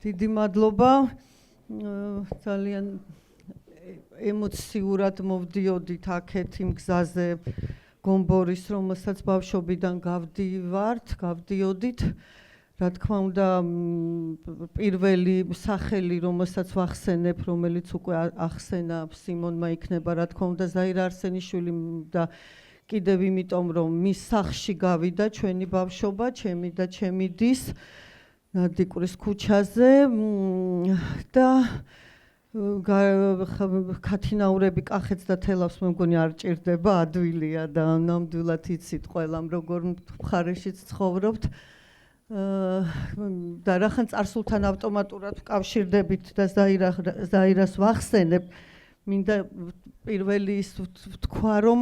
დიდი მადლობა. ძალიან ემოციურად მოვდიოდით აქეთ იმ გზაზე გომბორის, რომელსაც ბავშვობიდან გავდიოდით. რა თქმა უნდა, პირველი სახელი, რომელსაც ვახსენებ, რომელიც უკვე ახსენა სიმონმა, იქნება რა თქმა უნდა ზაირა არსენიშვილი და კიდევ იმიტომ, რომ მის სახლში გავიდა ჩვენი ბავშვობა, ჩემი და ჩემი დის ნადიკვრის ქუჩაზე და ქათინაურები კახეთს და თელავს მე მგონი არ ჭირდება, ადვილია და ნამდვილად იცით ყველამ როგორ მხარეშიც ცხოვრობთ. და რახან წარსულთან ავტომატურად ვკავშირდებით და ზაირას ვახსენებ, მინდა პირველი ის ვთქვა, რომ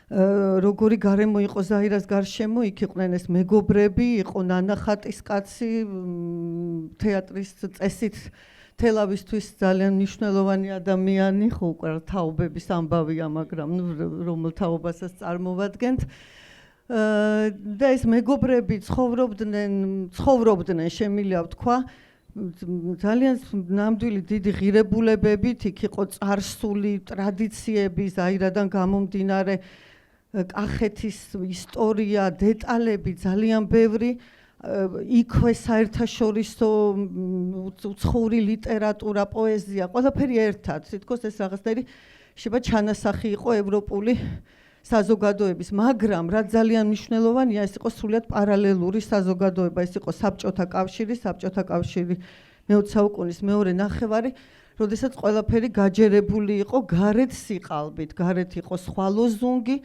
როგორი გარემო იყო ზაირას გარშემო, იქ იყვნენ ეს მეგობრები, იყო ნანახატის კაცი, თეატრის წესით თელავისთვის ძალიან მნიშვნელოვანი ადამიანი, ხო უკვე თაობების ამბავია, მაგრამ რომელ თაობასაც წარმოვადგენთ. და ეს მეგობრები ცხოვრობდნენ, შემიძლია ვთქვა, ძალიან ნამდვილი დიდი ღირებულებებით, იქ იყო წარსული ტრადიციები, ზაირადან გამომდინარე კახეთის ისტორია, დეტალები ძალიან ბევრი, იქვე საერთაშორისო უცხოური ლიტერატურა, პოეზია, ყველაფერი ერთად. თითქოს ეს რაღაცნაირი შეიძლება ჩანასახი იყო ევროპული საზოგადოების, მაგრამ რა ძალიან მნიშვნელოვანია, ეს იყო სრულიად პარალელური საზოგადოება, ეს იყო საბჭოთა კავშირი მე-20 საუკუნის მეორე ნახევარი, როდესაც ყველაფერი გაჯერებული იყო გარეთ სიყალბით, გარეთ იყო სხვა ლოზუნგი,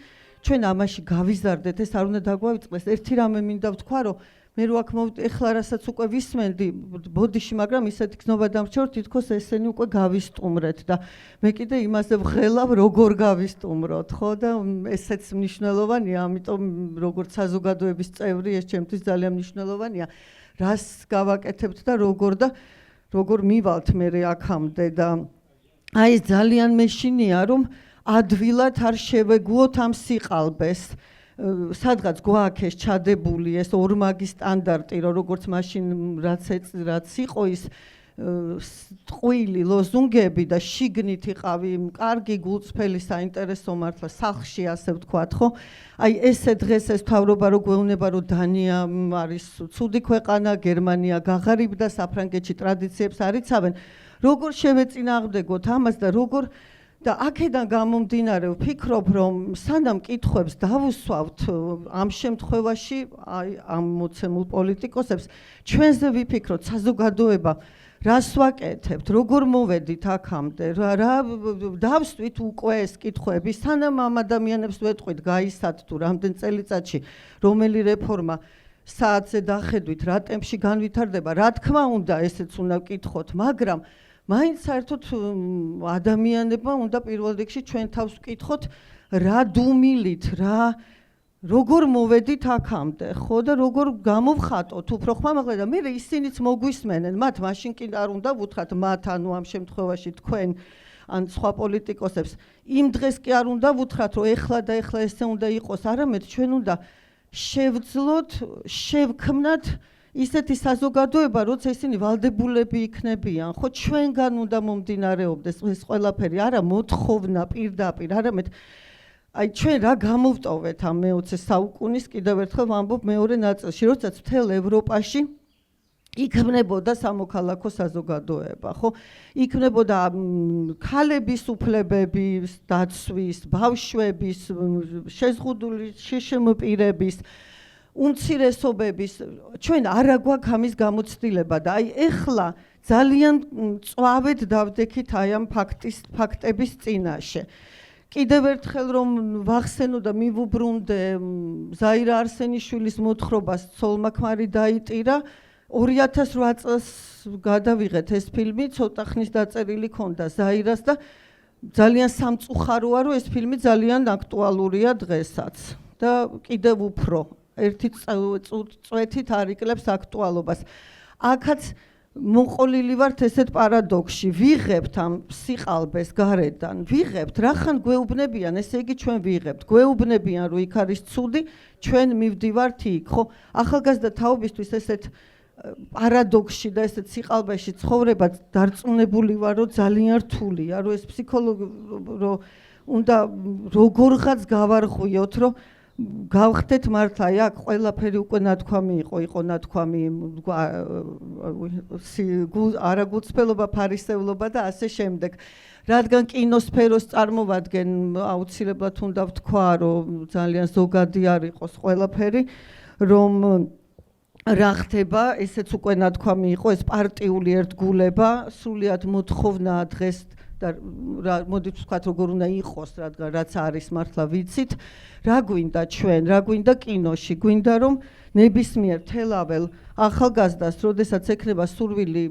ჩვენ ამაში გავიზარდეთ, ეს არ უნდა დაგვავიწყდეს. ერთი რამე მინდა ვთქვა, რომ მე რო აქ ეხლა რასაც უკვე ვისმენდი ბოდიში, მაგრამ ისეთი გზნობა დამრჩევ, თითქოს ესენი უკვე გავისტუმრეთ და მე კიდე იმაზე ვღელავ, როგორ გავისტუმროთ, ხო და ესეც მნიშვნელოვანია, ამიტომ როგორც საზოგადოების წევრი, ეს ჩემთვის ძალიან მნიშვნელოვანია, რას გავაკეთებთ და როგორ მივალთ მე აქამდე და აი ეს ძალიან მეშინია, რომ ადვილად არ შევეგუოთ ამ სიყალბეს. სადღაც გვაქვს ჩადებული ეს ორმაგი სტანდარტი, რომ როგორც მაშინ რაც იყო ის ტყვილი ლოზუნგები და შიგნით იყავი კარგი გულწრფელი საინტერესო მართლა სახლში ასე ვთქვათ, ხო? აი ესე დღეს ეს თავრობა რო გვეუბნება, რომ დანია არის ცუდი ქვეყანა, გერმანია გაღარიბდა, საფრანგეთში ტრადიციებს არ იცავენ, როგორ შევეწინააღმდეგოთ ამას და როგორ და აქედან გამომდინარე ვფიქრობ, რომ სანამ კითხვებს დავუსვავთ ამ შემთხვევაში, აი ამ მოცემულ პოლიტიკოსებს, ჩვენზე ვიფიქროთ საზოგადოება, რას ვაკეთებთ, როგორ მოვედით აქამდე, რა დავსვით უკვე ეს კითხვები, სანამ ამ ადამიანებს ვეტყვით გაისად თუ რამდენ წელიწადში რომელი რეფორმა საათზე დახედვით, რა ტემპში განვითარდება, რა თქმა უნდა, ესეც უნდა ვკითხოთ, მაგრამ მაინც საერთოდ ადამიანებმა უნდა პირველ რიგში ჩვენ თავს ვკითხოთ, რა დუმილით, როგორ მოვედით აქამდე, ხო და როგორ გამოვხატოთ უფრო ხმამაღლა და მე ისინიც მოგვისმენენ, მათ მაშინ კი არ უნდა ვუთხრათ მათ, ანუ ამ შემთხვევაში თქვენ ან სხვა პოლიტიკოსებს, იმ დღეს კი არ უნდა ვუთხრათ, რომ ეხლა ესე უნდა იყოს, არამედ ჩვენ უნდა შევძლოთ, შევქმნათ ისეთი საზოგადოება, როცა ისინი ვალდებულები იქნებიან, ხო ჩვენგან უნდა მომდინარეობდეს ეს ყველაფერი, არა მოთხოვნა პირდაპირ, არამედ აი ჩვენ რა გამოვტოვეთ ამ მე-20 საუკუნის, კიდევ ერთხელ ვამბობ მეორე ნაწილში, როდესაც მთელ ევროპაში იქმნებოდა სამოქალაქო საზოგადოება, ხო? იქმნებოდა ქალების უფლებების დაცვის, ბავშვების, შეზღუდული შშმ პირების უმცირესობების, ჩვენ არა გვაქვს ამის გამოცდილება და აი ეხლა ძალიან მწვავედ დავდექით აი ამ ფაქტების წინაშე. კიდევ ერთხელ რომ ვახსენო და მივუბრუნდე ზაირა არსენიშვილის მოთხრობას ცოლმა-ქმარი დაიტირა, 2008 წელს გადავიღეთ ეს ფილმი, ცოტა ხნის დაწერილი ქონდა ზაირას და ძალიან სამწუხაროა, რომ ეს ფილმი ძალიან აქტუალურია დღესაც და კიდევ უფრო ერთი წვეთით არ იკლებს აქტუალობას. აქაც მოყოლილი ვართ ესეთ პარადოქსში, ვიღებთ ამ სიყალბეს გარედან, ვიღებთ, რახან გვეუბნებიან, ესე იგი ჩვენ ვიღებთ, გვეუბნებიან, რომ იქ არის ცუდი, ჩვენ მივდივართ იქ, ხო? ახალგაზრდა თაობისთვის ესეთ პარადოქსში და ესეც სიყალბეში ცხოვრება დარწმუნებული ვარ, რომ ძალიან რთულია, რომ ეს ფსიქოლოგიო უნდა როგორღაც გავარღვიოთ, რომ გავხდეთ მართლა, აქ ყველაფერი უკვე ნათქვამი იყო ნათქვამი არაგულწრფელობა, ფარისევლობა და ასე შემდეგ. რადგან კინოსფეროს წარმოვადგენ, აუცილებლად უნდა ვთქვა, რომ ძალიან ზოგადი არ იყოს ყველაფერი, რომ რა ხდება, ესეც უკვე ნათქვამი იყო, ეს პარტიული ერთგულება, სრულიად მოთხოვნაა დღეს და მოდით ვთქვათ, როგორ უნდა იყოს, რადგან რაც არის მართლა ვიცით, რა გვინდა ჩვენ, რა გვინდა კინოში, გვინდა რომ ნებისმიერ თელაվել ახალგაზრდას, როდესაც ექნება სურვილი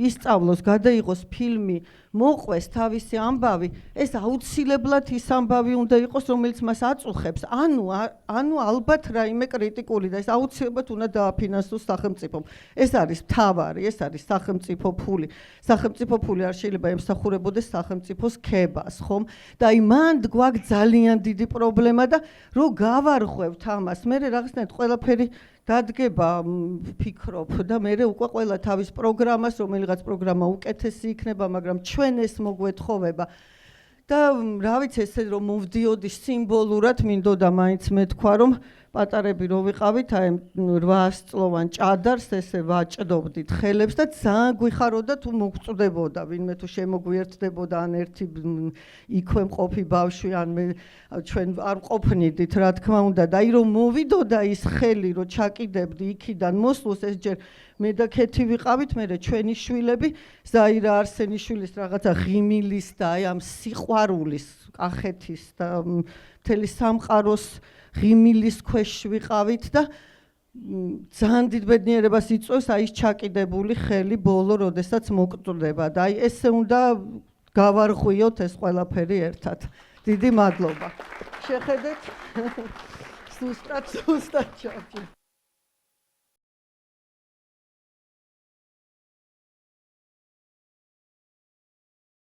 ისწავლოს, გადაიღოს ფილმი, მოყვეს თავისი ამბავი, ეს აუცილებლად ის ამბავი უნდა იყოს, რომელიც მას აწუხებს, ანუ ალბათ რაიმე კრიტიკული და ეს აუცილებლად უნდა დააფინანსოს სახელმწიფომ. ეს არის მთავარი, ეს არის სახელმწიფო ფული. სახელმწიფო ფული არ შეიძლება ემსახურებოდეს სახელმწიფოს ქებას, ხომ? და აი მან გვაქვს ძალიან დიდი პრობლემა და რო გავარღვევთ ამას, მე რაღაცნაირად ყველაფერი დადგება, ვფიქრობ და მე უკვე ყველა თავის პროგრამას, რომელიღაც პროგრამა უკეთესი იქნება, მაგრამ ჩვენ ეს მოგვეთხოვება. და რა ვიცი, ესე რომ მოვდიოდი სიმბოლურად, მინდოდა მაინც მეთქვა, რომ პატარები რო ვიყავით, აი 8 წლოვან ჭადარს ესე ვაჭდობდით ხელებს და ძალიან გვიხაროდა თუ მოგწდებოდა, ვინმე თუ შემოგვიერთდებოდა ან ერთი იქვე მყოფი ბავშვი, ან ჩვენ არ ყოფნიდით, რა თქმა უნდა, და აი რომ მოვიდოდა ის ხელი, რომ ჩაკიდებდი იქიდან მოსვლოს, ეს ჯერ მე და ქეთი ვიყავით, მე ჩვენი შვილები, ზაირა არსენიშვილის რაღაცა ღიმილის და აი ამ სიყვარულის, კახეთის და მთელი სამყაროს ღიმილის ქვეშ ვიყავით და ძალიან დიდ ბედნიერებას იწვევს აი ეს ჩაკიდებული ხელი ბოლო, როდესაც მოგწდება და აი ესე უნდა გავარღვიოთ ეს ყველაფერი ერთად. დიდი მადლობა. შეხედეთ? სუსტად ჩავჭირდა.